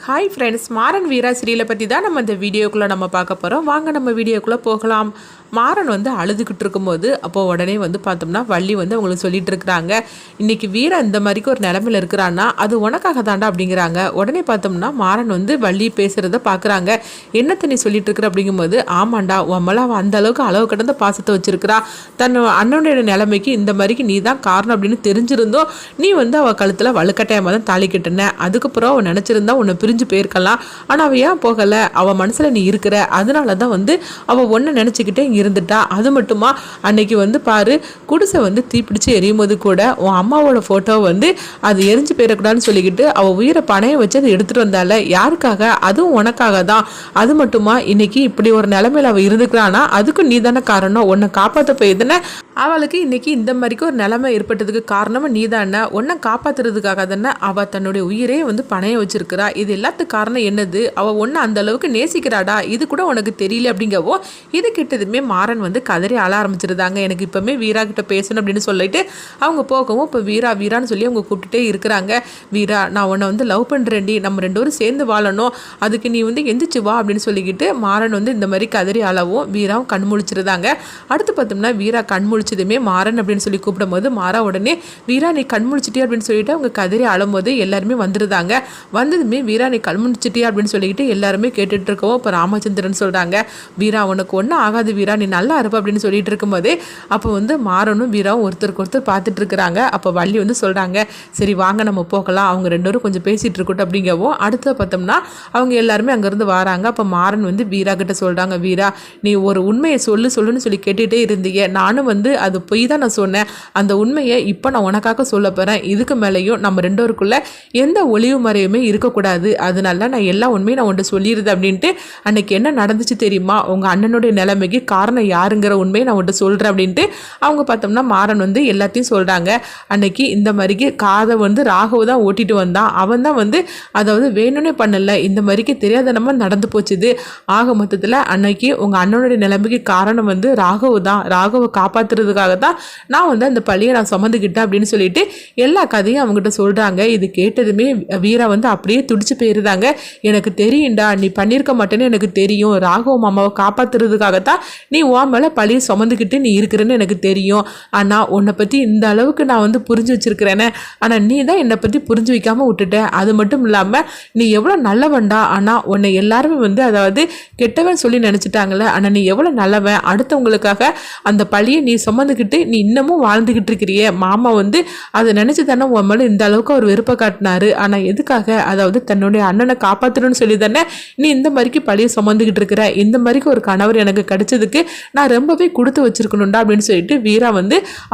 Hi friends, Maran வீரா சீரியலை பற்றி தான் நம்ம இந்த வீடியோக்குள்ளே நம்ம பார்க்க போகிறோம். வாங்க நம்ம வீடியோக்குள்ளே போகலாம். மாறன் அழுதுகிட்டு இருக்கும்போது அப்போது உடனே பார்த்தோம்னா வள்ளி அவங்களுக்கு சொல்லிட்டு இருக்கிறாங்க, இன்றைக்கி வீரா இந்த மாதிரிக்கு ஒரு நிலமையில் இருக்கிறான்னா அது உனக்காக தாண்டா அப்படிங்கிறாங்க. உடனே பார்த்தோம்னா மாறன் வள்ளி பேசுகிறத பார்க்குறாங்க. என்னத்தை நீ சொல்லிட்டு இருக்கிற அப்படிங்கும்போது, ஆமாண்டா உம்மள அவன் அந்த அளவுக்கு அளவு கடந்த பாசத்தை வச்சிருக்கிறா. தன் அண்ணனுடைய நிலைமைக்கு இந்த மாதிரிக்கு நீ தான் காரணம் அப்படின்னு தெரிஞ்சிருந்தோ நீ அவள் கழுத்தில் வலுக்கட்டாயமாக தான் தாலி கட்டின. அதுக்கப்புறம் அவன் நினச்சிருந்தா உன்னை பிரிஞ்சு போயிருக்கலாம். ஆனால் அவள் ஏன் போகலை? அவள் மனசில் நீ இருக்கிற, அதனால தான் அவள் ஒன்றை நினச்சிக்கிட்டே இருந்துட்டா. அது மட்டுமா அன்னைக்கு பாரு, குடிசை தீப்பிடிச்சு எரியும் போது கூட உன் அம்மாவோட ஃபோட்டோ அது எரிஞ்சு போயிடக்கூடாதுன்னு சொல்லிக்கிட்டு அவள் உயிரை பணைய வச்சு அதை எடுத்துகிட்டு வந்தால. யாருக்காக? அதுவும் உனக்காக தான். அது மட்டுமா இன்னைக்கு இப்படி ஒரு நிலைமையில் அவள் இருந்துக்கிறான்னா அதுக்கும் நீ தானே காரணம். உன்னை காப்பாற்ற போயிருதுன்னு அவளுக்கு இன்னைக்கு இந்த மாதிரிக்கு ஒரு நிலைமை ஏற்பட்டதுக்கு காரணமும் நீ தானே. உன்னை காப்பாற்றுறதுக்காக தானே அவள் தன்னுடைய உயிரே பணைய வச்சிருக்கிறா. இது எல்லாத்துக்கும் காரணம் என்னது? அவள் ஒன்று அந்த அளவுக்கு நேசிக்கிறாடா, இது கூட உனக்கு தெரியல அப்படிங்கவோ இது கிட்டதுமே மாறன் கதறி அழ ஆரம்பிச்சிருந்தாங்க. எனக்கு இப்போவுமே வீரா கிட்ட பேசணும் அப்படின்னு சொல்லிட்டு அவங்க போகவும் இப்போ வீரா வீரான்னு சொல்லி அவங்க கூப்பிட்டுட்டே இருக்கிறாங்க. வீரா, நான் உன்னை லவ் பண்ணுறேன்டி, நம்ம ரெண்டு பேரும் சேர்ந்து வாழணும், அதுக்கு நீ எந்திரிச்சு வா அப்படின்னு சொல்லிக்கிட்டு மாறன் இந்த மாதிரி கதறி அழவும் வீராவும் கண் முழிச்சிருந்தாங்க. அடுத்து பார்த்தோம்னா வீரா கண் முழிச்சதுமே மாறன் அப்படின்னு சொல்லி கூப்பிடும் போது மாறா உடனே, வீரா நீ கண் முழிச்சிட்டே அப்படின்னு சொல்லிட்டு அவங்க கதறி அழும் போது எல்லாருமே வந்துருந்தாங்க. வந்ததுமே வீரா நீ கண் முழிச்சிட்டியா அப்படின்னு சொல்லிக்கிட்டு எல்லாருமே கேட்டுட்டு இருக்கவும் இப்போ ராமச்சந்திரன் சொல்கிறாங்க, வீரா உனக்கு ஒன்றும் ஆகாது வீரா, நீ நல்லா இருப்ப அப்படின்னு சொல்லிட்டு இருக்கும்போதே அப்போ மாறனும் வீராவும் ஒருத்தருக்கு ஒருத்தர் பார்த்துட்டு இருக்கிறாங்க. அப்போ வள்ளி சொல்கிறாங்க, சரி வாங்க நம்ம போகலாம், அவங்க ரெண்டு பேரும் கொஞ்சம் பேசிகிட்டு இருக்கட்டும் அப்படிங்கவும். அடுத்து பார்த்தோம்னா அவங்க எல்லாருமே அங்கேருந்து வராங்க. அப்போ மாறன் வீரா கிட்ட சொல்கிறாங்க, வீரா நீ ஒரு உண்மையை சொல்லுன்னு சொல்லி கேட்டுகிட்டே இருந்தீங்க, நானும் அது பொய் தான் நான் சொன்னேன், அந்த உண்மையை இப்போ நான் உனக்காக சொல்ல போகிறேன். இதுக்கு மேலேயும் நம்ம ரெண்டு பேருக்குள்ள எந்த ஒளிவு மறையுமே இருக்கக்கூடாது, அதனால நான் எல்லா உண்மையும் நான் உன்ட்டு சொல்லிடுது அப்படின்ட்டு. அன்னைக்கு என்ன நடந்துச்சு தெரியுமா? உங்கள் அண்ணனுடைய நிலைமைக்கு காரணம் யாருங்கிற உண்மையை நான் உன்ட்டு சொல்கிறேன் அப்படின்ட்டு அவங்க பார்த்தோம்னா மாறன் எல்லாத்தையும் சொல்கிறாங்க. அன்னைக்கு இந்த மாதிரிக்கு காதை ராகவ தான் ஓட்டிட்டு வந்தான், அவன் தான் அதாவது வேணும்னே பண்ணல, இந்த மாதிரிக்கு தெரியாதனமாக நடந்து போச்சுது. ஆக மொத்தத்தில் அன்னைக்கு உங்கள் அண்ணனுடைய நிலைமைக்கு காரணம் ராகவ தான், ராகவை காப்பாற்றுறதுக்காக தான் நான் அந்த பழியை நான் சுமந்துக்கிட்டேன் அப்படின்னு சொல்லிட்டு எல்லா கதையும் அவங்ககிட்ட சொல்கிறாங்க. இது கேட்டதுமே வீரா அப்படியே துடிச்சு போயிருந்தாங்க. எனக்கு தெரியும்டா, நீ பண்ணியிருக்க மாட்டேன்னு எனக்கு தெரியும், ராகவ மாமாவை காப்பாற்றுறதுக்காகத்தான் நீ உன் மேலே பழியை சுமந்துக்கிட்டு நீ இருக்கிறேன்னு எனக்கு தெரியும். ஆனால் உன்னை பற்றி இந்த அளவுக்கு நான் புரிஞ்சு வச்சிருக்கிறேனே, ஆனால் நீ தான் என்னை பற்றி புரிஞ்சு வைக்காமல் விட்டுட்ட. அது மட்டும் இல்லாமல் நீ எவ்வளோ நல்லவன்டா, ஆனால் உன்னை எல்லாருமே அதாவது கெட்டவன் சொல்லி நினச்சிட்டாங்களே, ஆனால் நீ எவ்வளோ நல்லவன், அடுத்தவங்களுக்காக அந்த பழியை நீ சுமந்துக்கிட்டு நீ இன்னமும் வாழ்ந்துக்கிட்டு இருக்கிறியே. மாமா அதை நினச்சி தானே உன் மேலே இந்த அளவுக்கு அவர் வெறுப்பை காட்டினாரு, ஆனால் எதுக்காக? அதாவது தன்னுடைய அண்ணனை காப்பாற்றணும்னு சொல்லி தானே நீ இந்த மாதிரிக்கு பழியை சுமந்துக்கிட்டு இருக்கிற. இந்த மாதிரிக்கு ஒரு கணவர் எனக்கு கிடைச்சதுக்கு நான் ரொம்பவே கொடுத்து வச்சிருக்கணும்டா அப்படின்னு சொல்லிட்டு வீரா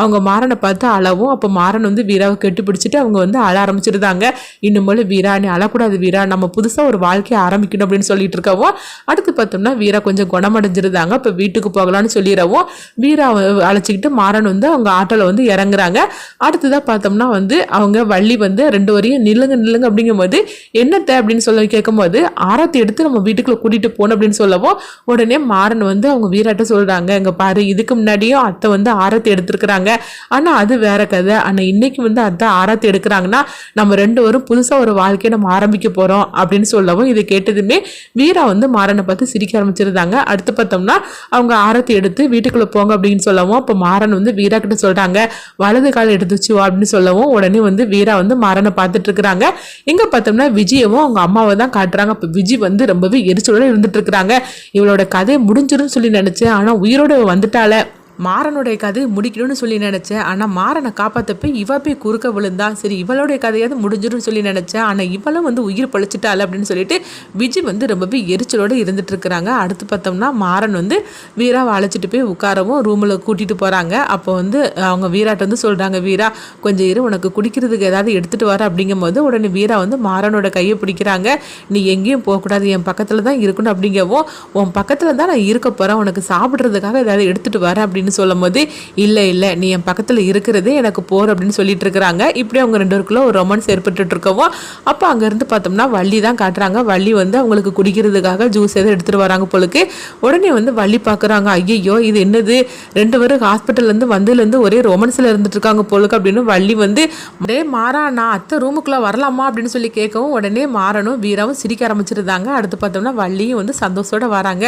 அவங்க மாறனை பார்த்து அழவும். அப்போ மாறன் வீராவை கெட்டு பிடிச்சிட்டு அவங்க அழ ஆரம்பிச்சிருந்தாங்க. இன்னும் போல வீரா நீ அழக்கூடாது வீரா, நம்ம புதுசாக ஒரு வாழ்க்கையை ஆரம்பிக்கணும் அப்படின்னு சொல்லிட்டு இருக்கவும் அடுத்து பார்த்தோம்னா வீரா கொஞ்சம் குணமடைஞ்சிருந்தாங்க. இப்போ வீட்டுக்கு போகலான்னு சொல்லிடவும் வீரா அழைச்சிக்கிட்டு மாறன் அவங்க ஆட்டோவில் இறங்குறாங்க. அடுத்ததாக பார்த்தோம்னா அவங்க வள்ளி ரெண்டு வரையும் நில்லுங்க அப்படிங்கும் போது என்னத்தை அப்படின்னு சொல்லி கேட்கும்போது ஆரத்தி எடுத்து நம்ம வீட்டுக்குள்ள கூட்டிட்டு போகணும் அப்படின்னு சொல்லவும் உடனே மாறன் அவங்க வீராட்ட சொல்றாங்க, இங்க பாரு, இதுக்கு முன்னாடியும் அத்தை ஆரத்தி எடுத்திருக்கிறாங்க, ஆனா அது வேற கதை. ஆனா இன்னைக்கு அத்தை ஆரத்தி எடுக்கிறாங்கன்னா நம்ம ரெண்டு பேரும் புதுசா ஒரு வாழ்க்கையை நம்ம ஆரம்பிக்க போறோம் அப்படின்னு சொல்லவும் இது கேட்டதுமே வீரா மாறனை பார்த்து சிரிக்க ஆரம்பிச்சிருந்தாங்க. அடுத்து பார்த்தோம்னா அவங்க ஆரத்தி எடுத்து வீட்டுக்குள்ள போங்க அப்படின்னு சொல்லவும் அப்போ மாறன் வீரா கிட்ட சொல்றாங்க, வலது கால் எடுத்துச்சு அப்படின்னு சொல்லவும் உடனே வீரா மாறனை பார்த்துட்டு இருக்கிறாங்க. எங்க பார்த்தோம்னா விஜயவும் அவங்க அம்மாவை தான் காட்டுறாங்க. அப்போ விஜய் ரொம்பவே எரிச்சலோட இருந்துட்டு இருக்கிறாங்க. இவளோட கதை முடிஞ்சிருன்னு சொல்லி நினைச்சேன், ஆனா உயிரோட வந்துட்டால. மாறனுடைய கதை முடிக்கணும்னு சொல்லி நினச்சேன், ஆனால் மாறனை காப்பாற்றப்ப இவ போய் குறுக்க விழுந்தா. சரி இவளுடைய கதையாவது முடிஞ்சிடும்னு சொல்லி நினச்சேன், ஆனால் இவளும் உயிர் பழிச்சிட்டாள் அப்படின்னு சொல்லிட்டு விஜய் ரொம்பவே எரிச்சலோடு இருந்துட்டு இருக்கிறாங்க. அடுத்து பார்த்தோம்னா மாறன் வீராவை அழைச்சிட்டு போய் உட்காரவும் ரூமில் கூட்டிகிட்டு போகிறாங்க. அப்போ அவங்க வீராட்ட சொல்கிறாங்க, வீரா கொஞ்சம் இரு, உனக்கு குடிக்கிறதுக்கு ஏதாவது எடுத்துகிட்டு வர அப்படிங்கும் போது உடனே வீரா மாறனோட கையை பிடிக்கிறாங்க. நீ எங்கேயும் போகக்கூடாது, என் பக்கத்தில் தான் இருக்கணும் அப்படிங்கவும் உன் பக்கத்தில் தான் நான் இருக்க போகிறேன், உனக்கு சாப்பிட்றதுக்காக ஏதாவது எடுத்துகிட்டு வரேன் அப்படின்னு அப்படின்னு சொல்லும் போது இல்லை நீ என் பக்கத்தில் இருக்கிறதே எனக்கு போர் அப்படின்னு சொல்லிட்டு இருக்கிறாங்க. இப்படி அவங்க 2 பேருக்குள்ள ஒரு ரொமான்ஸ் ஏற்பட்டு இருக்கவும் அப்போ அங்கேருந்து பார்த்தோம்னா வள்ளி தான் காட்டுறாங்க. வள்ளி வந்து அவங்களுக்கு குடிக்கிறதுக்காக ஜூஸ் எதாவது எடுத்துகிட்டு வராங்க போலுக்கு. உடனே வந்து வள்ளி பார்க்குறாங்க, ஐயோ இது என்னது 2 பேரும் ஹாஸ்பிட்டல்லேருந்து வந்ததுலேருந்து ஒரே ரொமான்ஸில் இருந்துட்டு இருக்காங்க போலுக்கு அப்படின்னு வள்ளி வந்து அப்படியே மாறா நான் அத்தை ரூமுக்குள்ளே வரலாமா அப்படின்னு சொல்லி கேட்கவும் உடனே மாறனும் வீராவும் சிரிக்க ஆரம்பிச்சிருந்தாங்க. அடுத்து பார்த்தோம்னா வள்ளியும் வந்து சந்தோஷத்தோட வராங்க.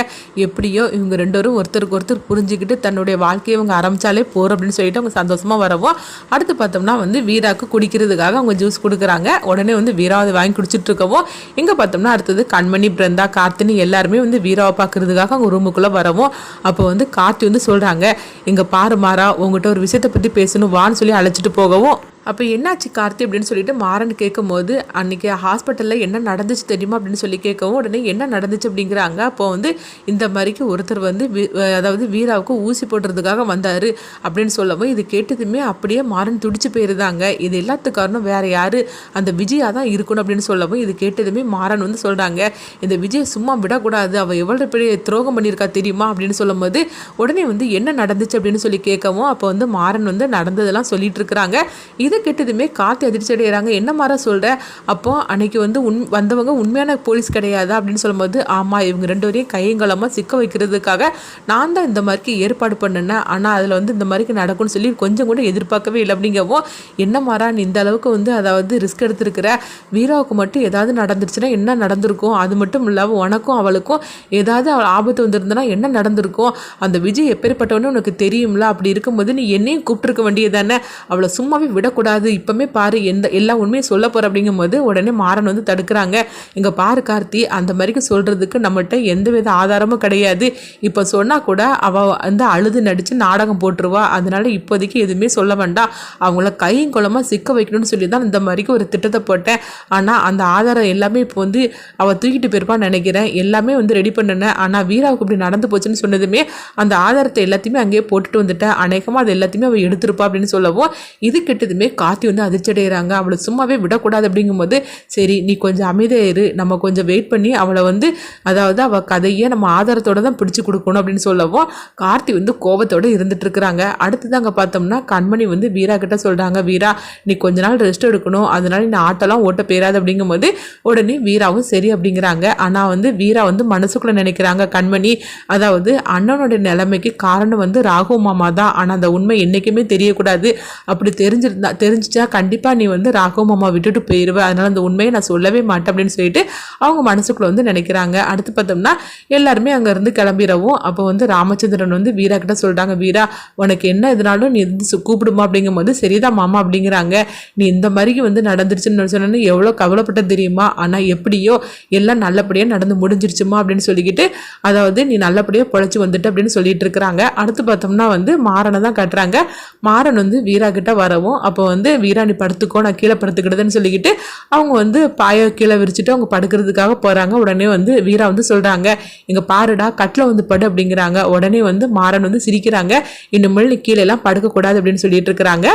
எப்படியோ இவங்க 2 பேரும் ஒருத்தருக்கு ஒருத்தர் புரிஞ்சுக்கிட்டு தன்னுடைய வாழ்க்கையை இவங்க ஆரம்பிச்சாலே போகிற அப்படின்னு சொல்லிட்டு அவங்க சந்தோஷமாக வரவும் அடுத்து பார்த்தோம்னா வந்து வீராவுக்கு குடிக்கிறதுக்காக அவங்க ஜூஸ் கொடுக்குறாங்க. உடனே வந்து வீரா அதை வாங்கி குடிச்சிட்டு இருக்கவும் இங்கே பார்த்தோம்னா அடுத்தது கண்மணி, பிருந்தா, கார்த்தினி எல்லாருமே வந்து வீராவை பார்க்கறதுக்காக அவங்க ரூமுக்குள்ளே வரவும் அப்போ வந்து கார்த்தி வந்து சொல்கிறாங்க, இங்கே பாரு மாறா உங்ககிட்ட ஒரு விஷயத்தை பற்றி பேசணும் வான்னு சொல்லி அழைச்சிட்டு போகவும் அப்போ என்னாச்சு கார்த்தி அப்படின்னு சொல்லிட்டு மாறன் கேட்கும்போது அன்றைக்கி ஹாஸ்பிட்டலில் என்ன நடந்துச்சு தெரியுமா அப்படின்னு சொல்லி கேட்கவும் உடனே என்ன நடந்துச்சு அப்படிங்கிறாங்க. அப்போ வந்து இந்த மாதிரிக்கு ஒருத்தர் வந்து அதாவது வீராவுக்கு ஊசி போடுறதுக்காக வந்தார் அப்படின்னு சொல்லவும் இது கேட்டதுமே அப்படியே மாறன் துடிச்சு போயிருந்தாங்க. இது எல்லாத்துக்கு காரணம் வேறு யார், அந்த விஜயா தான் இருக்கணும் அப்படின்னு சொல்லவும் இது கேட்டதுமே மாறன் வந்து சொல்கிறாங்க, இந்த விஜயை சும்மா விடக்கூடாது, அவள் எவ்வளோ பெரிய துரோகம் பண்ணியிருக்கா தெரியுமா அப்படின்னு சொல்லும் போது உடனே வந்து என்ன நடந்துச்சு அப்படின்னு சொல்லி கேட்கவும் அப்போ வந்து மாறன் வந்து நடந்ததெல்லாம் சொல்லிட்டு இருக்கிறாங்க. இது கேட்டதுமே கார்த்தி அதிர்ச்சி அடைகிறாங்க. என்ன மாதிரி சொல்கிற, அப்போ அன்னைக்கு வந்து வந்தவங்க உண்மையான போலீஸ் கிடையாதா அப்படின்னு சொல்லும்போது ஆமாம் இவங்க 2 பேரையும் கையங்கலமாக சிக்க வைக்கிறதுக்காக நான் தான் இந்த மாதிரிக்கு ஏற்பாடு பண்ணினேன், ஆனால் அதில் வந்து இந்த மாதிரிக்கு நடக்கும்னு சொல்லி கொஞ்சம் கூட எதிர்பார்க்கவே இல்லை அப்படிங்கவும் என்ன மாறா நீ இந்த அளவுக்கு வந்து அதாவது ரிஸ்க் எடுத்திருக்கிற, வீராவுக்கு மட்டும் ஏதாவது நடந்துருச்சுன்னா என்ன நடந்திருக்கும், அது மட்டும் இல்லாமல் உனக்கும் அவளுக்கும் ஏதாவது ஆபத்து வந்திருந்தனா என்ன நடந்திருக்கும், அந்த விஜய் எப்பேற்பட்டவனு உனக்கு தெரியும்ல, அப்படி இருக்கும்போது நீ என்னையும் கூப்பிட்டுருக்க வேண்டியது தானே, அவளை சும்மாவே விடக்கூடாது, இப்பமே பாரு எல்லா உண்மையும் சொல்ல போற அப்படிங்கும்போது உடனே மாறன் வந்து தடுக்கிறாங்க. இங்க பாரு கார்த்தி அந்த மாதிரிக்கு சொல்றதுக்கு நம்மகிட்ட எந்தவித ஆதாரமும் கிடையாது, இப்போ சொன்னா கூட அவ வந்து அழுது நடிச்சு நாடகம் போட்டுருவா, அதனால இப்போதைக்கு எதுவுமே சொல்ல வேண்டாம், அவங்கள கையும் குளமா சிக்க வைக்கணும்னு சொல்லி தான் இந்த மாதிரிக்கு ஒரு திட்டத்தை போட்டேன், ஆனால் அந்த ஆதாரம் எல்லாமே இப்போ வந்து அவள் தூக்கிட்டு போயிருப்பான்னு நினைக்கிறேன், எல்லாமே வந்து ரெடி பண்ணினேன், ஆனால் வீராவுக்கு இப்படி நடந்து போச்சுன்னு சொன்னதுமே அந்த ஆதாரத்தை எல்லாத்தையுமே அங்கேயே போட்டுட்டு வந்துட்டேன், அநேகமாக அது எல்லாத்தையுமே அவள் எடுத்திருப்பா அப்படின்னு சொல்லவும் இது கிட்டதுமே கார்த்தி வந்து அதிர்ச்சி அடைகிறாங்க. அவளை சும்மாவே விடக்கூடாது அப்படிங்கும்போது சரி நீ கொஞ்சம் அமைதியாயிரு, நம்ம கொஞ்சம் வெயிட் பண்ணி அவளை வந்து அதாவது அவள் கதையை நம்ம ஆதாரத்தோட தான் பிடிச்சி கொடுக்கணும் அப்படின்னு சொல்லவும் கார்த்தி வந்து கோபத்தோடு இருந்துட்டு இருக்கிறாங்க. அடுத்தது அங்கே பார்த்தோம்னா கண்மணி வந்து வீரா கிட்ட சொல்கிறாங்க, வீரா நீ கொஞ்ச நாள் ரெஸ்ட் எடுக்கணும், அதனால நீ ஆட்டெல்லாம் ஓட்ட போயிடாது அப்படிங்கும்போது உடனே வீராவும் சரி அப்படிங்கிறாங்க. ஆனால் வந்து வீரா வந்து மனசுக்குள்ளே நினைக்கிறாங்க கண்மணி அதாவது அண்ணனோட நிலைமைக்கு காரணம் வந்து ராகு மாமா தான், ஆனால் அந்த உண்மை என்றைக்குமே தெரியக்கூடாது, அப்படி தெரிஞ்சிச்சா கண்டிப்பாக நீ வந்து ராகவ் மாமா விட்டுட்டு போயிடுவ, அதனால அந்த உண்மையை நான் சொல்லவே மாட்டேன் அப்படின்னு சொல்லிட்டு அவங்க மனசுக்குள்ள வந்து நினைக்கிறாங்க. அடுத்து பார்த்தோம்னா எல்லாருமே அங்கேருந்து கிளம்பிடவும் அப்போ வந்து ராமச்சந்திரன் வந்து வீரா கிட்ட சொல்கிறாங்க, வீரா உனக்கு என்ன இதனாலும் நீ வந்து கூப்பிடுமா அப்படிங்கும்போது சரிதான் மாமா அப்படிங்கிறாங்க. நீ இந்த மாதிரி வந்து நடந்துருச்சுன்னு சொன்னோன்னு எவ்வளோ கவலைப்பட்ட தெரியுமா, ஆனால் எப்படியோ எல்லாம் நல்லபடியாக நடந்து முடிஞ்சிருச்சுமா அப்படின்னு சொல்லிக்கிட்டு அதாவது நீ நல்லபடியாக பொழைச்சி வந்துட்டு அப்படின்னு சொல்லிட்டு இருக்கிறாங்க. அடுத்து பார்த்தோம்னா வந்து மாறனை தான் கட்டுறாங்க. மாறன் வந்து வீரா கிட்ட வரவும் அப்போ வந்து வீரா நீ படுத்துக்கோ நான் கீழே படுத்துக்கிடுதுன்னு சொல்லிக்கிட்டு அவங்க வந்து பாய கீழே விரிச்சிட்டு அவங்க படுக்கிறதுக்காக போகிறாங்க. உடனே வந்து வீரா வந்து சொல்கிறாங்க, இங்கே பாருடா கட்டில் வந்து படு அப்படிங்கிறாங்க. உடனே வந்து மாறன் வந்து சிரிக்கிறாங்க, இன்னும் கீழே எல்லாம் படுக்கக்கூடாது அப்படின்னு சொல்லிட்டு இருக்கிறாங்க.